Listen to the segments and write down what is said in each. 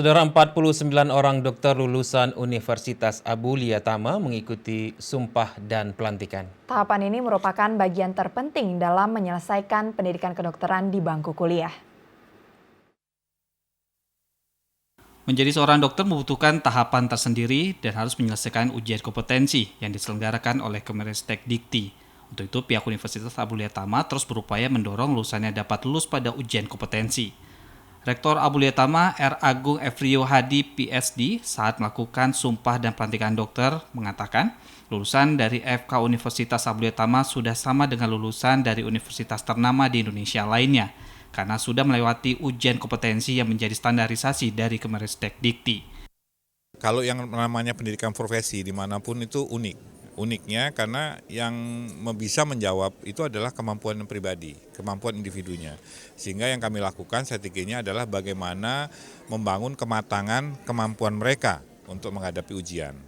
Saudara 49 orang dokter lulusan Universitas Abu Lia Tama mengikuti sumpah dan pelantikan. Tahapan ini merupakan bagian terpenting dalam menyelesaikan pendidikan kedokteran di bangku kuliah. Menjadi seorang dokter membutuhkan tahapan tersendiri dan harus menyelesaikan ujian kompetensi yang diselenggarakan oleh Kemenristek Dikti. Untuk itu, pihak Universitas Abu Lia Tama terus berupaya mendorong lulusannya dapat lulus pada ujian kompetensi. Rektor Abu Lia Tama, R. Agung Efrio Hadi, PSD, saat melakukan sumpah dan pelantikan dokter, mengatakan lulusan dari FK Universitas Abu Lia Tama sudah sama dengan lulusan dari universitas ternama di Indonesia lainnya, karena sudah melewati ujian kompetensi yang menjadi standarisasi dari Kemenristek Dikti. Kalau yang namanya pendidikan profesi dimanapun itu unik. Uniknya karena yang bisa menjawab itu adalah kemampuan pribadi, kemampuan individunya. Sehingga yang kami lakukan strateginya adalah bagaimana membangun kematangan kemampuan mereka untuk menghadapi ujian.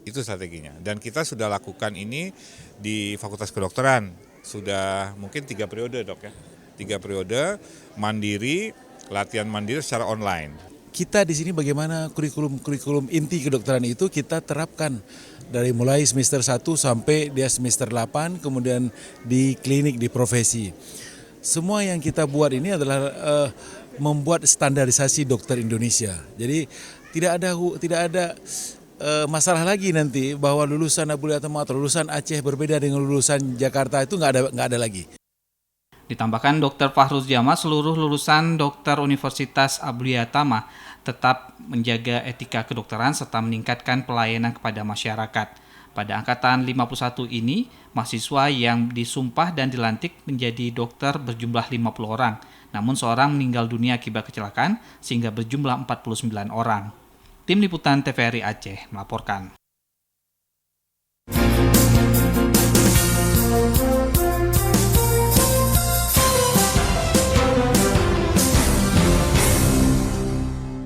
Itu strateginya. Dan kita sudah lakukan ini di Fakultas Kedokteran. Sudah mungkin 3 periode dok ya. 3 periode mandiri, latihan mandiri secara online. Kita di sini bagaimana kurikulum inti kedokteran itu kita terapkan dari mulai semester 1 sampai dia semester 8, kemudian di klinik, di profesi. Semua yang kita buat ini adalah membuat standarisasi dokter Indonesia. Jadi tidak ada masalah lagi nanti bahwa lulusan Abu Lia Tama atau lulusan Aceh berbeda dengan lulusan Jakarta, itu nggak ada lagi. Ditambahkan Dr. Fahruz Jama, seluruh lulusan dokter Universitas Abu Lia Tama tetap menjaga etika kedokteran serta meningkatkan pelayanan kepada masyarakat. Pada angkatan 51 ini, mahasiswa yang disumpah dan dilantik menjadi dokter berjumlah 50 orang. Namun seorang meninggal dunia akibat kecelakaan sehingga berjumlah 49 orang. Tim Liputan TVRI Aceh melaporkan.